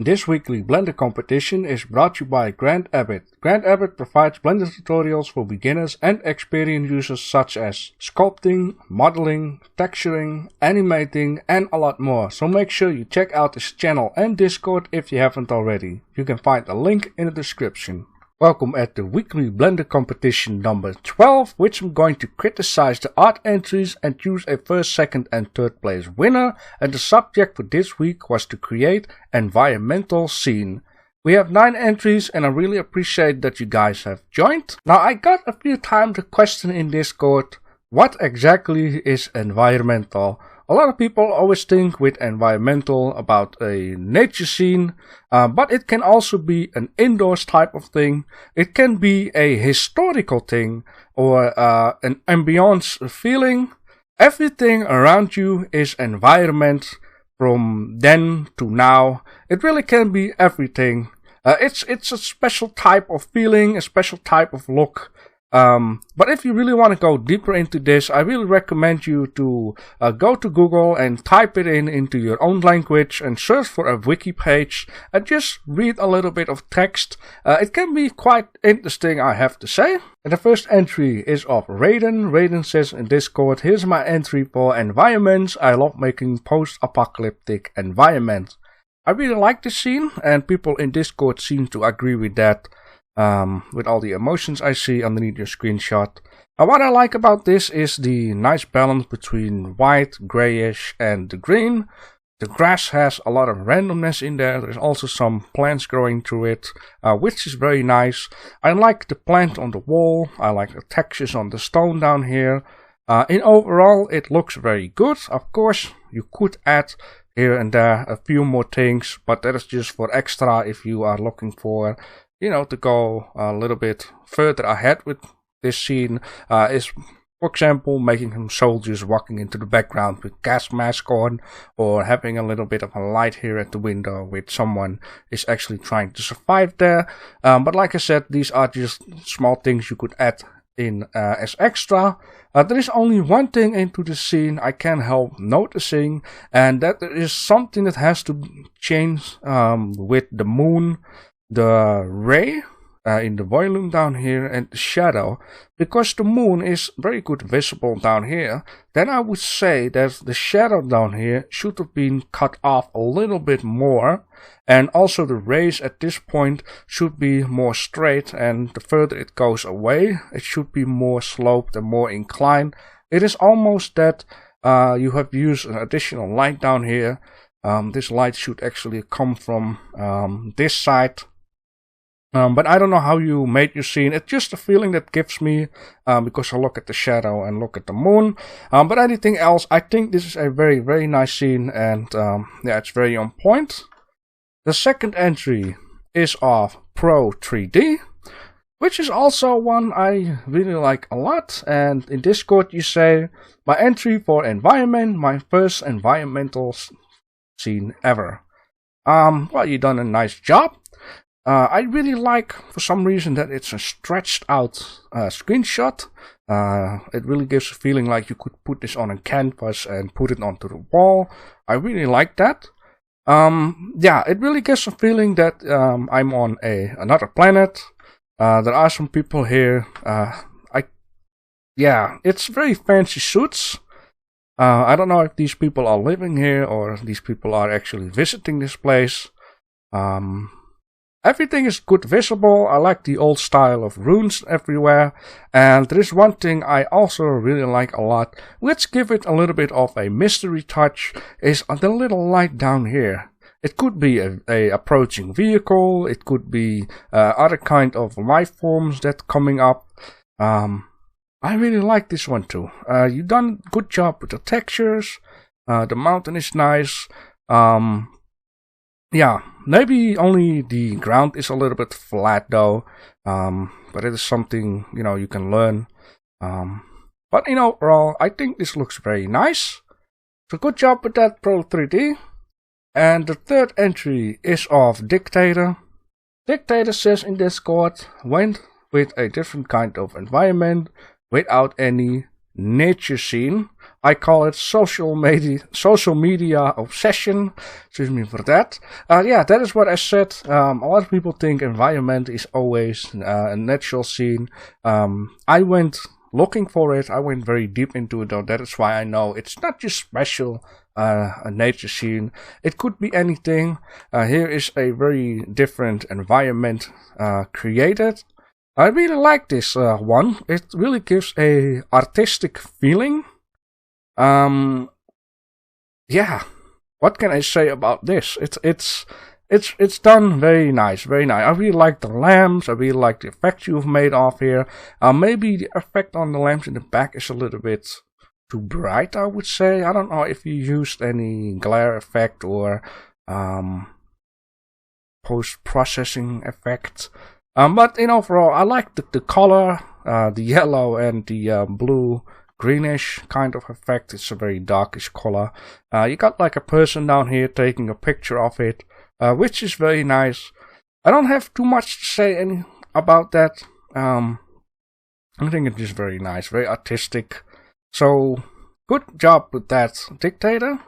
This weekly Blender competition is brought to you by Grand Abbott. Grand Abbott provides Blender tutorials for beginners and experienced users such as sculpting, modeling, texturing, animating, and a lot more. So make sure you check out his channel and Discord if you haven't already. You can find a link in the description. Welcome at the weekly Blender competition number 12, which I'm going to criticize the art entries and choose a first, second and third place winner. And the subject for this week was to create environmental scene. We have 9 entries and I really appreciate that you guys have joined. Now I got a few times the question in Discord, what exactly is environmental? A lot of people always think with environmental about a nature scene, but it can also be an indoors type of thing. It can be a historical thing or an ambience feeling. Everything around you is environment from then to now. It really can be everything. It's a special type of feeling, a special type of look. But if you really want to go deeper into this, I really recommend you to go to Google and type it into your own language and search for a wiki page and just read a little bit of text. It can be quite interesting, I have to say. And the first entry is of Raiden. Raiden says in Discord, here's my entry for environments. I love making post-apocalyptic environments. I really like this scene and people in Discord seem to agree with that. With all the emotions I see underneath your screenshot. What I like about this is the nice balance between white, grayish and the green. The grass has a lot of randomness in there. There's also some plants growing through it, which is very nice. I like the plant on the wall. I like the textures on the stone down here. In overall, it looks very good. Of course, you could add here and there a few more things, but that is just for extra if you are looking for to go a little bit further ahead with this scene. Is, for example, making some soldiers walking into the background with gas mask on, or having a little bit of a light here at the window with someone is actually trying to survive there. But like I said, these are just small things you could add in as extra. There is only one thing into the scene I can't help noticing, and that there is something that has to change with the moon, the ray in the volume down here and the shadow. Because the moon is very good visible down here, then I would say that the shadow down here should have been cut off a little bit more, and also the rays at this point should be more straight, and the further it goes away it should be more sloped and more inclined. It is almost that you have used an additional light down here. This light should actually come from this side. But I don't know how you made your scene. It's just a feeling that gives me because I look at the shadow and look at the moon. But anything else, I think this is a very, very nice scene, and yeah, it's very on point. The second entry is of Pro 3D, which is also one I really like a lot. And in Discord you say, my entry for environment, my first environmental scene ever. Well, you done a nice job. I really like, for some reason, that it's a stretched out screenshot. It really gives a feeling like you could put this on a canvas and put it onto the wall. I really like that. Yeah, it really gives a feeling that I'm on another planet. There are some people here. Yeah, it's very fancy suits. I don't know if these people are living here or these people are actually visiting this place. Everything is good visible. I like the old style of runes everywhere. And there is one thing I also really like a lot. Let's give it a little bit of a mystery touch. Is the little light down here. It could be a approaching vehicle. It could be other kind of life forms that coming up. I really like this one too. You've done a good job with the textures. The mountain is nice. Yeah, maybe only the ground is a little bit flat though, but it is something, you can learn. But overall, I think this looks very nice. So good job with that, Pro 3D. And the third entry is of Dictator. Dictator says in Discord, went with a different kind of environment without any nature scene. I call it social media obsession. Excuse me for that. Yeah, that is what I said. A lot of people think environment is always a natural scene. I went looking for it. I went very deep into it, though. That is why I know it's not just special a nature scene. It could be anything. Here is a very different environment created. I really like this one. It really gives a artistic feeling. Yeah, what can I say about this? It's done very nice, very nice. I really like the lamps. I really like the effects you've made off here. Maybe the effect on the lamps in the back is a little bit too bright, I would say. I don't know if you used any glare effect or post-processing effect. But in overall, I like the color, the yellow and the blue greenish kind of effect. It's a very darkish color. You got like a person down here taking a picture of it, which is very nice. I don't have too much to say about that. I think it's just very nice, very artistic. So good job with that, Dictator.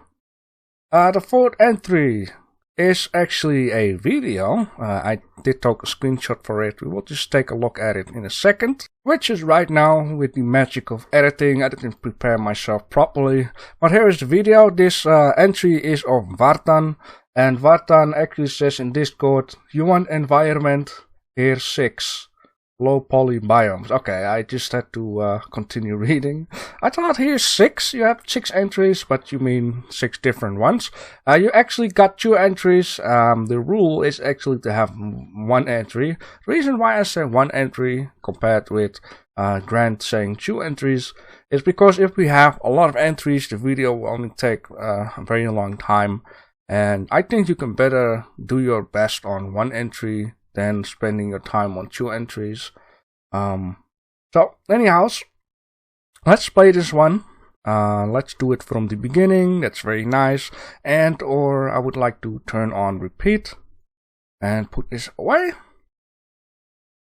The fourth entry is actually a video. I did take a screenshot for it. We will just take a look at it in a second. Which is right now with the magic of editing. I didn't prepare myself properly. But here is the video. This entry is of Vartan. And Vartan actually says in Discord, you want environment, here 6. Low poly biomes. Okay, I just had to continue reading. I thought here's 6. You have 6 entries, but you mean 6 different ones. You actually got 2 entries. The rule is actually to have 1 entry. The reason why I say 1 entry compared with Grant saying 2 entries is because if we have a lot of entries, the video will only take a very long time. And I think you can better do your best on 1 entry than spending your time on 2 entries. So anyhow, let's play this one. Let's do it from the beginning. That's very nice. And or I would like to turn on repeat and put this away.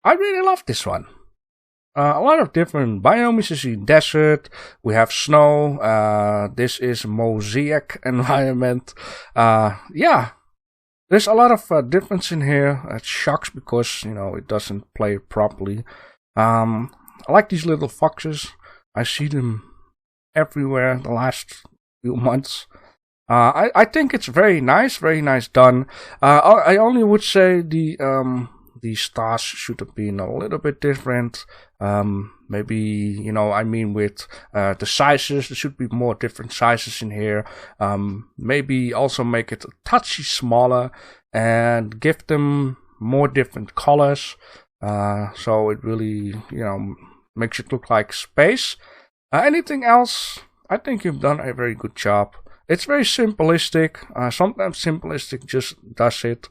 I really love this one. A lot of different biomes. You see desert, we have snow, this is mosaic environment. Yeah. There's a lot of difference in here. It shocks because, you know, it doesn't play properly. I like these little foxes. I see them everywhere the last few months. I think it's very nice done. I only would say the stars should have been a little bit different. Maybe, you know, I mean with the sizes, there should be more different sizes in here. Maybe also make it a touchy smaller and give them more different colors. So it really, you know, makes it look like space. Anything else, I think you've done a very good job. It's very simplistic. Sometimes simplistic just does it.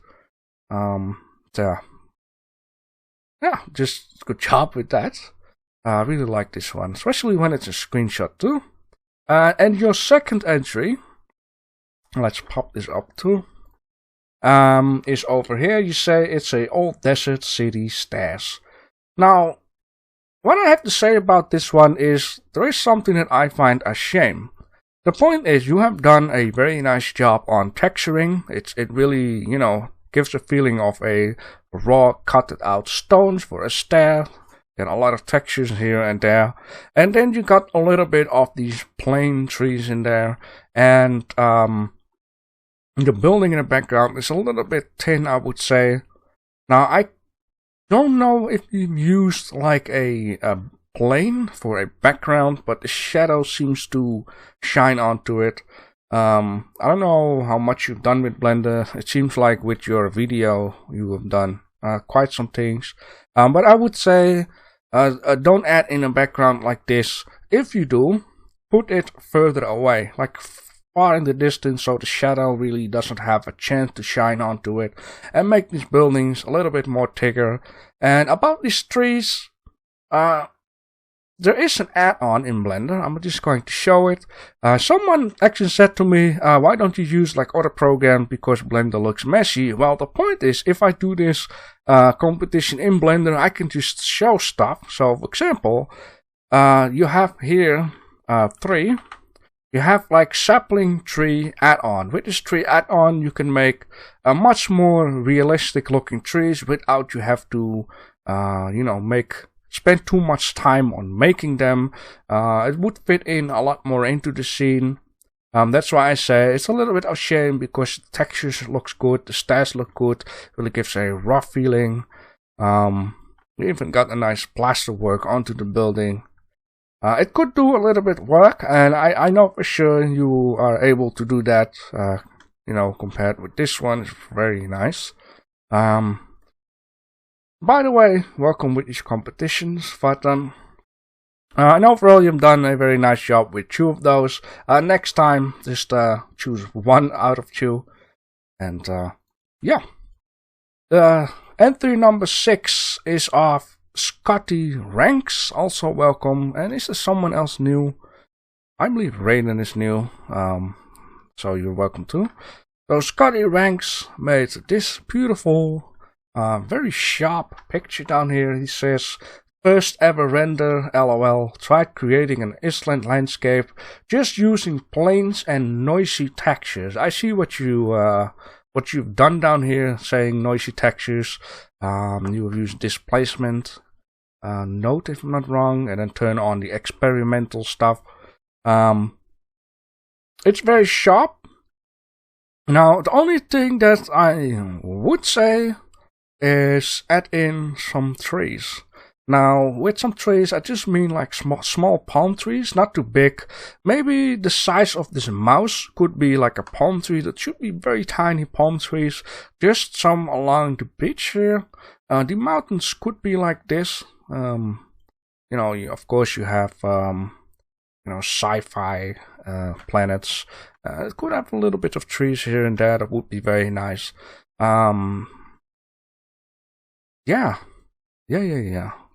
Yeah, just good job with that. I really like this one, especially when it's a screenshot too. And your second entry, let's pop this up too, is over here. You say it's a old desert city stairs. Now, what I have to say about this one is there is something that I find a shame. The point is you have done a very nice job on texturing. It really, you know, gives a feeling of a raw cutted out stones for a stair. Got a lot of textures here and there. And then you got a little bit of these plain trees in there. And the building in the background is a little bit thin, I would say. Now, I don't know if you used like a plane for a background, but the shadow seems to shine onto it. I don't know how much you've done with Blender. It seems like with your video you have done quite some things. But I would say don't add in a background like this. If you do, put it further away, like far in the distance, so the shadow really doesn't have a chance to shine onto it, and make these buildings a little bit more thicker. And about these trees, there is an add-on in Blender. I'm just going to show it. Someone actually said to me, why don't you use like other programs because Blender looks messy? Well, the point is, if I do this competition in Blender, I can just show stuff. So, for example, you have here 3. you have like sapling tree add-on. With this tree add-on, you can make a much more realistic looking trees without you have to, spend too much time on making them. It would fit in a lot more into the scene. That's why I say it's a little bit of a shame, because the textures looks good, the stats look good, really gives a rough feeling. We even got a nice plaster work onto the building. It could do a little bit work, and I know for sure you are able to do that, compared with this one. It's very nice. By the way, welcome with these competitions, but and overall you've done a very nice job with 2 of those. Next time, just choose 1 out of 2, and yeah. Entry number 6 is of Scotty Ranks, also welcome. And is there someone else new? I believe Raiden is new, so you're welcome too. So Scotty Ranks made this beautiful, very sharp picture down here. He says, "First ever render, LOL. Tried creating an Iceland landscape just using plains and noisy textures." I see what you've done down here, saying noisy textures. You've used displacement, node if I'm not wrong, and then turn on the experimental stuff. It's very sharp. Now, the only thing that I would say is add in some trees. Now, with some trees, I just mean like small palm trees, not too big. Maybe the size of this mouse could be like a palm tree. That should be very tiny palm trees. Just some along the beach here. The mountains could be like this. Of course you have, sci-fi planets. It could have a little bit of trees here and there. That would be very nice. Yeah.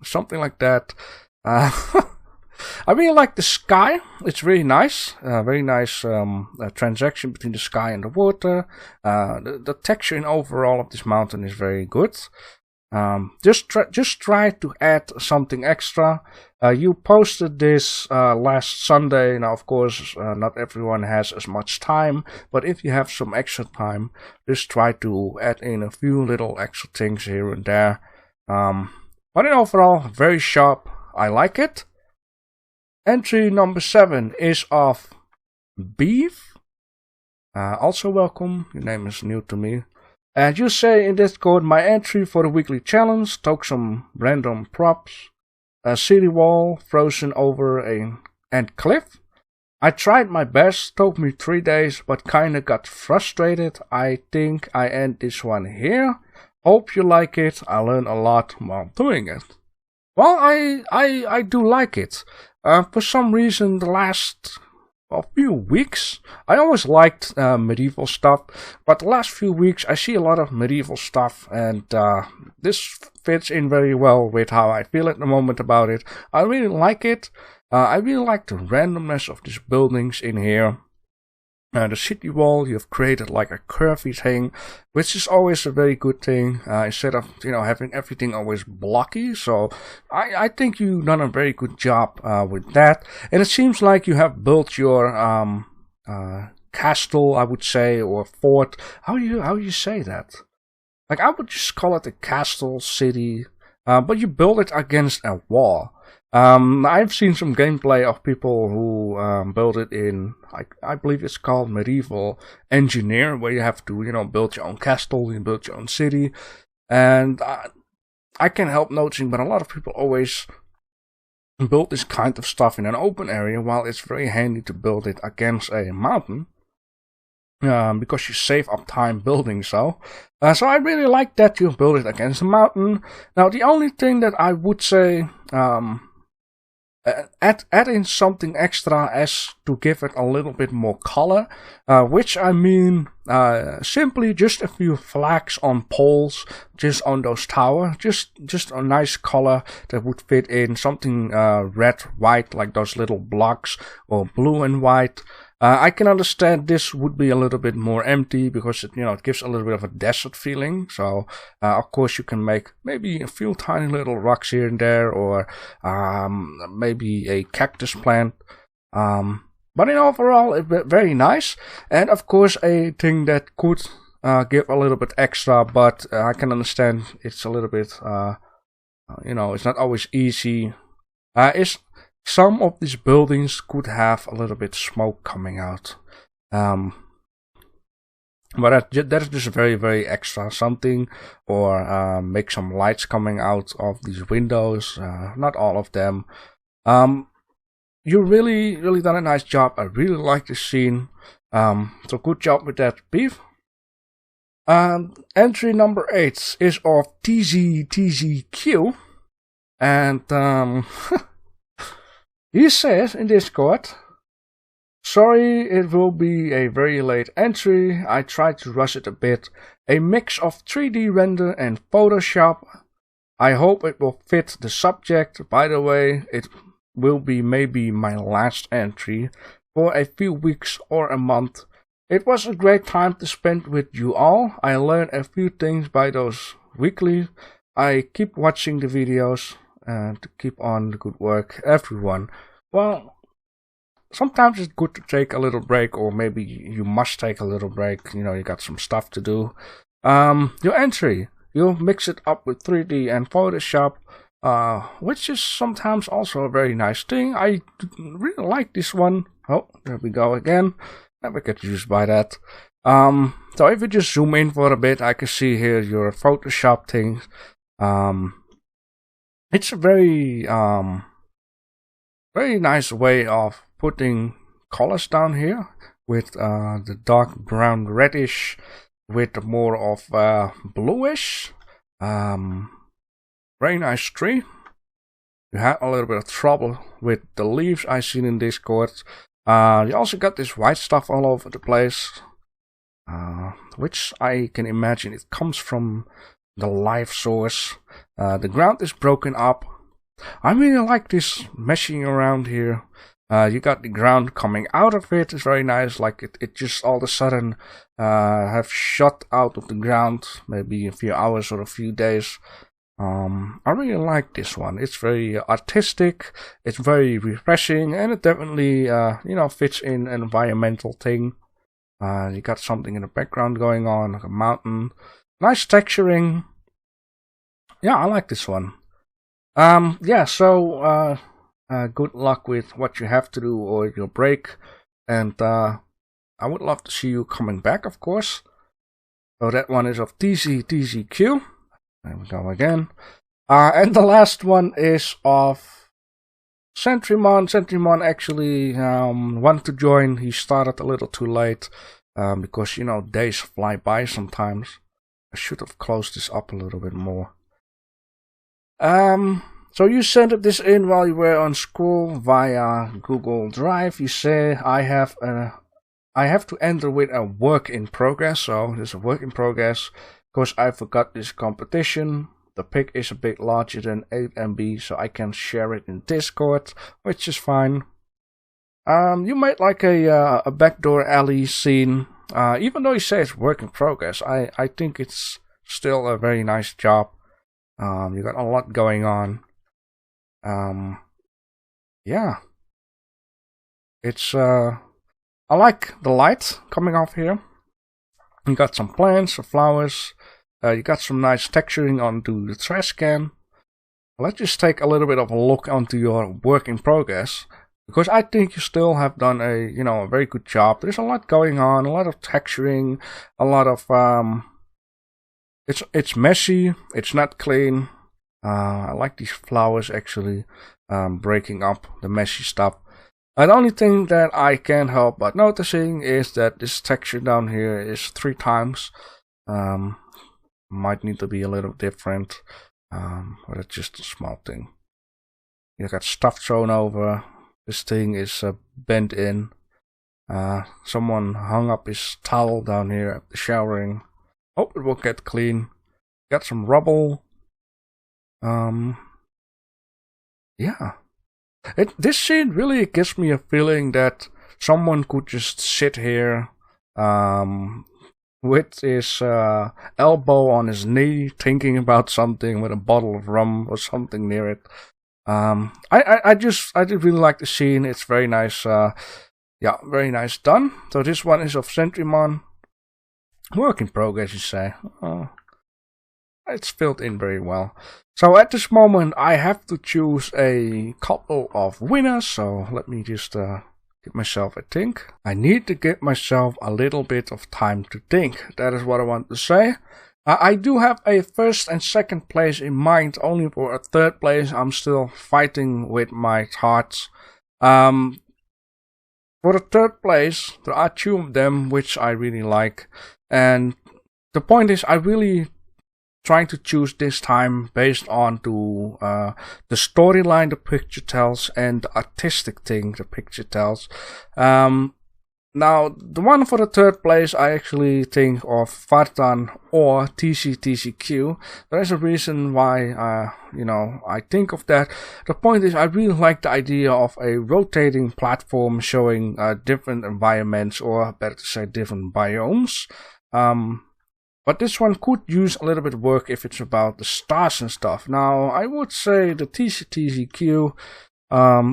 Something like that. I really like the sky. It's really nice. Very nice transaction between the sky and the water. The texture in overall of this mountain is very good. Just try to add something extra. You posted this last Sunday. Now, of course, not everyone has as much time, but if you have some extra time, just try to add in a few little extra things here and there. But in overall, very sharp. I like it. Entry number 7 is of Beef. Also welcome. Your name is new to me. And you say in Discord, my entry for the weekly challenge took some random props. A city wall frozen over and cliff. I tried my best, took me 3 days, but kinda got frustrated. I think I end this one here. Hope you like it. I learned a lot while doing it. Well, I do like it. For some reason, the last few weeks, I always liked medieval stuff, but the last few weeks I see a lot of medieval stuff, and this fits in very well with how I feel at the moment about it. I really like it. I really like the randomness of these buildings in here. The city wall, you've created like a curvy thing, which is always a very good thing, instead of, having everything always blocky. So I think you've done a very good job with that. And it seems like you have built your castle, I would say, or fort. How do you say that? Like, I would just call it a castle city, but you build it against a wall. I've seen some gameplay of people who build it in, I believe it's called Medieval Engineer, where you have to, build your own castle, you build your own city. And I can't help noticing, but a lot of people always build this kind of stuff in an open area, while it's very handy to build it against a mountain. Because you save up time building so. So I really like that you build it against a mountain. Now, the only thing that I would say, add in something extra as to give it a little bit more color, which I mean simply just a few flags on poles, just on those towers, just a nice color that would fit in something red, white, like those little blocks, or blue and white. I can understand this would be a little bit more empty because it gives a little bit of a desert feeling. So, of course, you can make maybe a few tiny little rocks here and there, or maybe a cactus plant. But in overall, it's very nice. And of course, a thing that could give a little bit extra, but I can understand it's a little bit, it's not always easy. Is some of these buildings could have a little bit smoke coming out. But that is just very, very extra something, or make some lights coming out of these windows. Not all of them. You really, really done a nice job. I really like this scene. So good job with that, Beef. Entry number 8 is of TZTZQ, and he says in Discord, sorry, it will be a very late entry. I tried to rush it a bit. A mix of 3D render and Photoshop. I hope it will fit the subject. By the way, it will be maybe my last entry for a few weeks or a month. It was a great time to spend with you all. I learned a few things by those weekly. I keep watching the videos and to keep on the good work, everyone. Well, sometimes it's good to take a little break, or maybe you must take a little break. You got some stuff to do. Your entry, you mix it up with 3D and Photoshop, which is sometimes also a very nice thing. I really like this one. Oh, there we go again. Never get used by that. So if you just zoom in for a bit, I can see here your Photoshop things. It's a very, very nice way of putting colors down here with the dark brown reddish with more of bluish. Very nice tree. You had a little bit of trouble with the leaves I seen in Discord. You also got this white stuff all over the place, which I can imagine it comes from the live source. The ground is broken up. I really like this meshing around here. You got the ground coming out of it. It's very nice, like it just all of a sudden have shot out of the ground, maybe a few hours or a few days. I really like this one. It's very artistic, it's very refreshing, and it definitely fits in an environmental thing. You got something in the background going on, like a mountain. Nice texturing. Yeah, I like this one. So good luck with what you have to do or your break, and I would love to see you coming back, of course. So that one is of TZTZQ. There we go again. And the last one is of Sentrymon. Sentrymon actually wanted to join. He started a little too late because, days fly by sometimes. I should have closed this up a little bit more. So you sent this in while you were on school via Google Drive. You say, I have to enter with a work in progress. So there's a work in progress. Because I forgot this competition. The pic is a bit larger than 8 MB, so I can share it in Discord, which is fine. You made like a backdoor alley scene. Even though you say it's work in progress, I think it's still a very nice job. You got a lot going on. Yeah. It's I like the light coming off here. You got some plants, some flowers. You got some nice texturing onto the trash can. Let's just take a little bit of a look onto your work in progress, because I think you still have done a very good job. There's a lot going on, a lot of texturing, a lot of it's messy, it's not clean. I like these flowers actually breaking up the messy stuff. The only thing that I can't help but noticing is that this texture down here is 3 times. Might need to be a little different, but it's just a small thing. You got stuff thrown over. This thing is bent in. Someone hung up his towel down here after showering. Hope it will get clean. Got some rubble. Yeah. This scene really gives me a feeling that someone could just sit here with his elbow on his knee, thinking about something with a bottle of rum or something near it. I really like the scene. It's very nice. Yeah, very nice done. So this one is of Centrimon. Work in progress, you say. It's filled in very well. So at this moment I have to choose a couple of winners. So let me just give myself a think. I need to give myself a little bit of time to think. That is what I want to say. I do have a first and second place in mind. Only for a third place I'm still fighting with my thoughts. For the third place, there are two of them which I really like. And the point is, I really trying to choose this time based on the storyline the picture tells and the artistic thing the picture tells. Now, the one for the third place, I actually think of Vartan or TCTCQ. There is a reason why, I think of that. The point is, I really like the idea of a rotating platform showing different environments, or better to say, different biomes. But this one could use a little bit of work if it's about the stars and stuff. Now, I would say the TCTCQ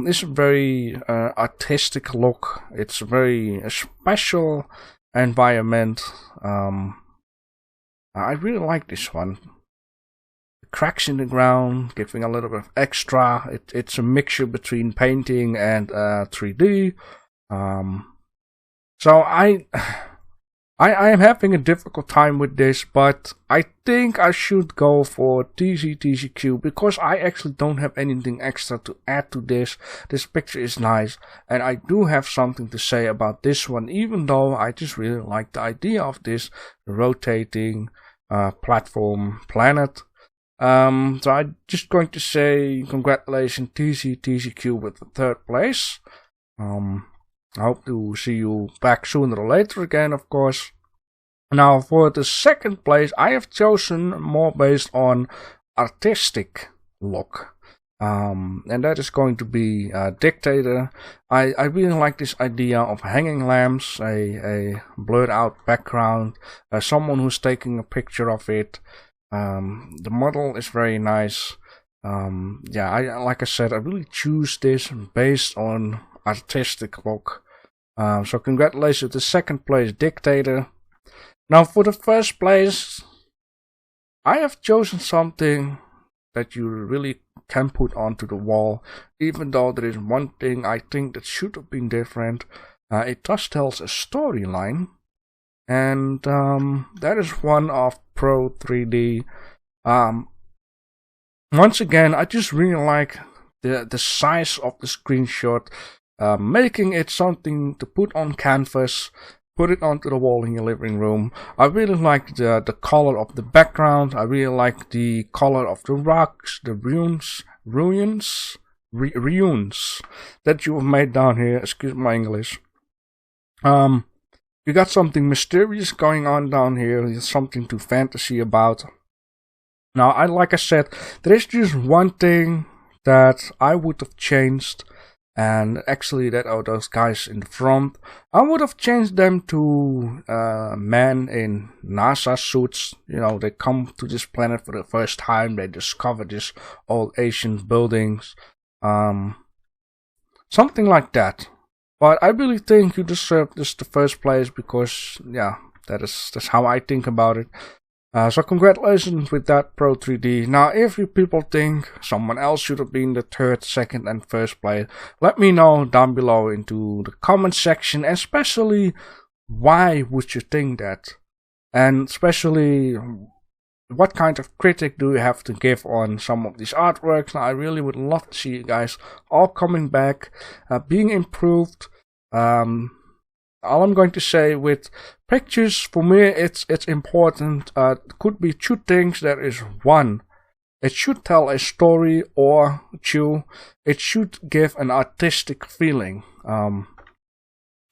is a very artistic look. It's a very special environment. I really like this one. Cracks in the ground, giving a little bit of extra. It's a mixture between painting and 3D. So I am having a difficult time with this, but I think I should go for TCTCQ because I actually don't have anything extra to add to this. This picture is nice, and I do have something to say about this one, even though I just really like the idea of this rotating platform planet. So I'm just going to say congratulations TCTCQ with the third place. I hope to see you back sooner or later again, of course. Now, for the second place, I have chosen more based on artistic look. And that is going to be Dictator. I really like this idea of hanging lamps, a blurred out background, someone who's taking a picture of it. The model is very nice. Like I said, I really choose this based on artistic look. So congratulations to the second place, Dictator. Now for the first place, I have chosen something that you really can put onto the wall, even though there is one thing I think that should have been different. It just tells a storyline, and that is one of Pro 3D. Once again, I just really like the size of the screenshot. Making it something to put on canvas, put it onto the wall in your living room. I really like the color of the background. I really like the color of the rocks, the ruins that you have made down here. Excuse my English. You got something mysterious going on down here. There's something to fantasy about. Now, like I said, there is just one thing that I would have changed. And actually, that are those guys in the front. I would have changed them to men in NASA suits. You know, they come to this planet for the first time. They discover this old ancient buildings. Something like that. But I really think you deserve this the first place because, yeah, that's how I think about it. So congratulations with that, Pro 3D. Now, if you people think someone else should have been the third, second, and first place, let me know down below into the comment section, especially why would you think that? And especially, what kind of critic do you have to give on some of these artworks? Now, I really would love to see you guys all coming back, being improved. All I'm going to say with pictures, for me, it's important. Could be two things. There is one, it should tell a story, or two, it should give an artistic feeling. Now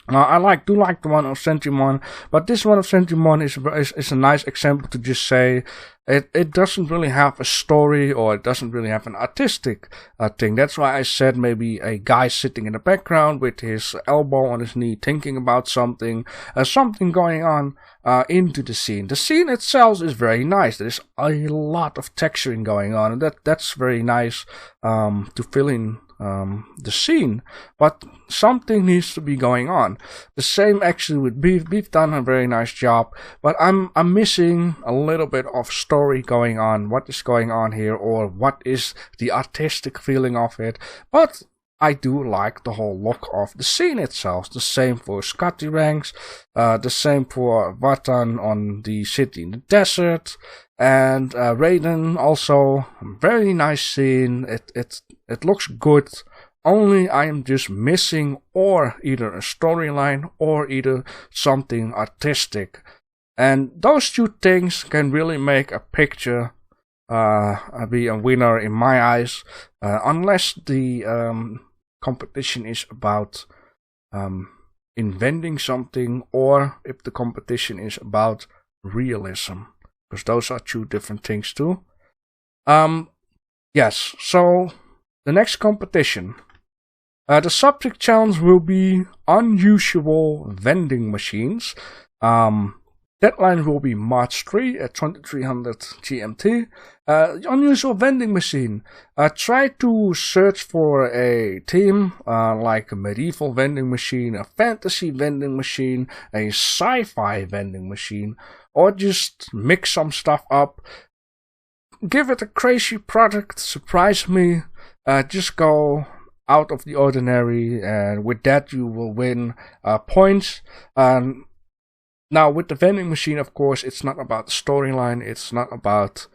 I do like the one of Centrimon, but this one of Centrimon is a nice example to just say, it doesn't really have a story, or it doesn't really have an artistic thing. That's why I said maybe a guy sitting in the background with his elbow on his knee thinking about something, something going on into the scene. The scene itself is very nice. There's a lot of texturing going on, and that's very nice to fill in the scene, but something needs to be going on. The same actually with Beef. Beef done a very nice job, but I'm missing a little bit of story going on. What is going on here, or what is the artistic feeling of it? But I do like the whole look of the scene itself. The same for Scotty Ranks, the same for Vatan on the city in the desert, and Raiden also. Very nice scene. It looks good. Only I am just missing or either a storyline or either something artistic. And those two things can really make a picture be a winner in my eyes, unless the competition is about inventing something, or if the competition is about realism, because those are two different things too. Yes, so the next competition, the subject challenge will be unusual vending machines. Deadline will be March 3 at 2300 GMT. Unusual vending machine. Try to search for a theme like a medieval vending machine, a fantasy vending machine, a sci-fi vending machine, or just mix some stuff up. Give it a crazy product, surprise me. Just go out of the ordinary, and with that you will win points. Now, with the vending machine, of course, it's not about the storyline. It's not about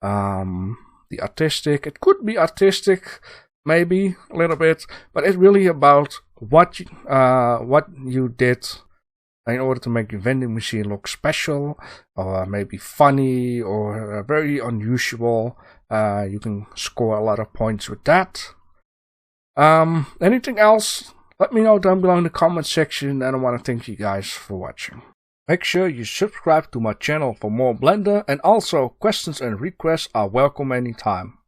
the artistic. It could be artistic, maybe a little bit, but it's really about what you did in order to make your vending machine look special, or maybe funny, or very unusual. You can score a lot of points with that. Anything else? Let me know down below in the comment section, and I want to thank you guys for watching. Make sure you subscribe to my channel for more Blender, and also questions and requests are welcome anytime.